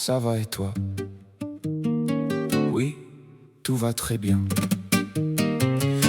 ça va et toi? Oui, tout va très bien.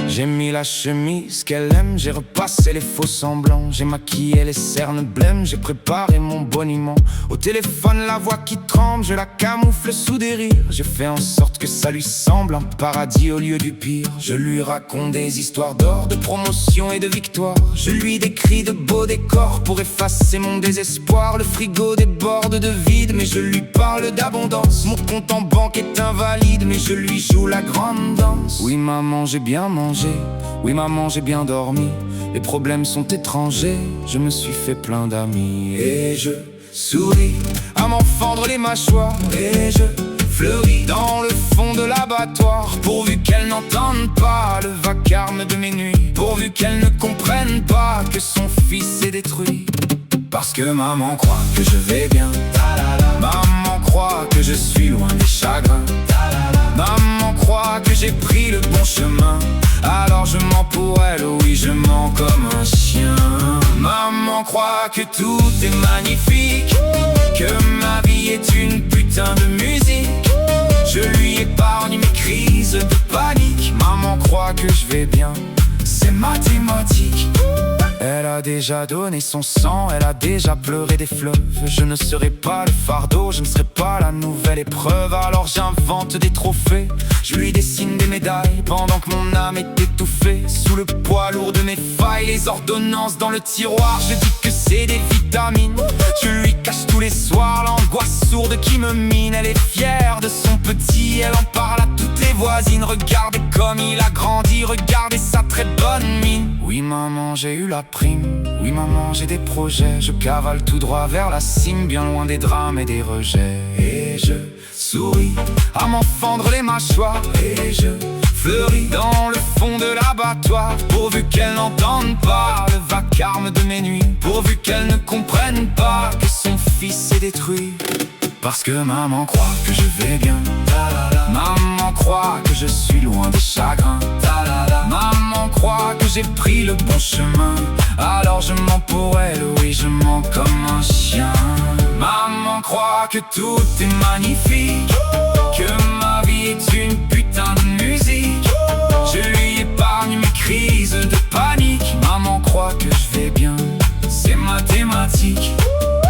J'ai mis la chemise qu'elle aime, j'ai repassé les faux semblants, j'ai maquillé les cernes blêmes, j'ai préparé mon boniment. Au téléphone la voix qui tremble, je la camoufle sous des rires. J'ai fait en sorte que ça lui semble un paradis au lieu du pire. Je lui raconte des histoires d'or, de promotion et de victoire. Je lui décris de beaux décors pour effacer mon désespoir. Le frigo déborde de vide, mais je lui parle d'abondance. Mon compte en banque est invalide, mais je lui joue la grande danse. Oui maman, j'ai bien mangé. Oui maman, j'ai bien dormi. Les problèmes sont étrangers, je me suis fait plein d'amis. Et je souris à m'en fendre les mâchoires. Et je fleuris dans le fond de l'abattoir. Pourvu qu'elle n'entende pas le vacarme de mes nuits. Pourvu qu'elle ne comprenne pas que son fils est détruit. Parce que maman croit que je vais bien. Maman croit que je suis loin des chagrins. Maman croit que j'ai pris le bon chemin. Alors je mens pour elle, oui je mens comme un chien. Maman croit que tout est magnifique, que ma vie est une putain de musique. Je lui épargne mes crises de panique. Maman croit que je vais bien, c'est mathématique. Elle a déjà donné son sang, elle a déjà pleuré des fleuves. Je ne serai pas le fardeau, je ne serai pas la nouvelle épreuve. Alors j'invente des trophées, je lui dessine des médailles. Pendant que mon âme est étouffée sous le poids lourd de mes failles. Les ordonnances dans le tiroir, je dis que c'est des vitamines. Je lui cache tous les soirs l'angoisse sourde qui me mine. Elle est fière de son petit, elle en parle à toutes les voisines. Regardez comme il a grandi, regardez sa très bonne mine. Oui maman, j'ai eu la prime, oui maman, j'ai des projets. Je cavale tout droit vers la cime, bien loin des drames et des rejets. Et je souris à m'en fendre les mâchoires. Et je fleuris dans le fond de l'abattoir. Pourvu qu'elle n'entende pas le vacarme de mes nuits. Pourvu qu'elle ne comprenne pas que son fils est détruit. Parce que maman croit que je vais bien. Maman croit que je suis loin des chagrins. Maman croit que j'ai pris le bon chemin. Alors je mens pour elle, oui je mens comme un chien. Maman croit que tout est magnifique, que ma vie est une putain de musique. Je lui épargne mes crises de panique. Maman croit que je vais bien, c'est mathématique.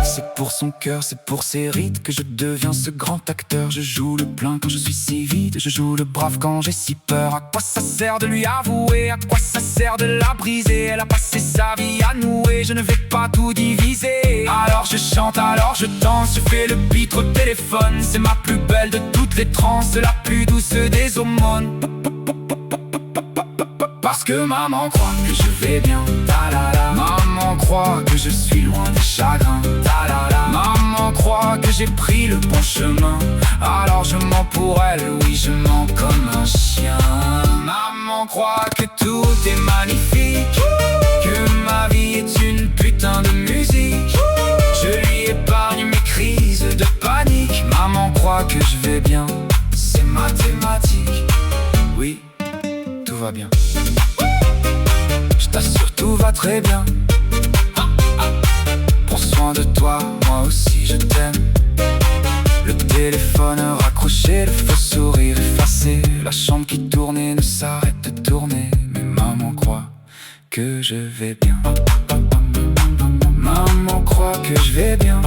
C'est pour son cœur, c'est pour ses rides que je deviens ce grand acteur. Je joue le plein quand je suis si vide, je joue le brave quand j'ai si peur. À quoi ça sert de lui avouer, à quoi ça sert de la briser? Elle a passé sa vie à nouer, je ne vais pas tout diviser. Alors je chante, alors je danse, je fais le pitre au téléphone. C'est ma plus belle de toutes les transes, la plus douce des aumônes. Parce que maman croit que je vais bien. Maman croit que je suis loin des chagrins. Maman croit que j'ai pris le bon chemin. Alors je mens pour elle, oui je mens comme un chien. Maman croit que tout est magnifique, que ma vie est une putain de musique. Je lui épargne mes crises de panique. Maman croit que je vais bien, c'est mathématique. Oui, tout va bien. Je t'assure, tout va très bien. Prends soin de toi, moi aussi je t'aime. Le téléphone raccroché, le faux sourire effacé. La chambre qui tourne et ne s'arrête de tourner. Mais maman croit que je vais bien. Maman croit que je vais bien.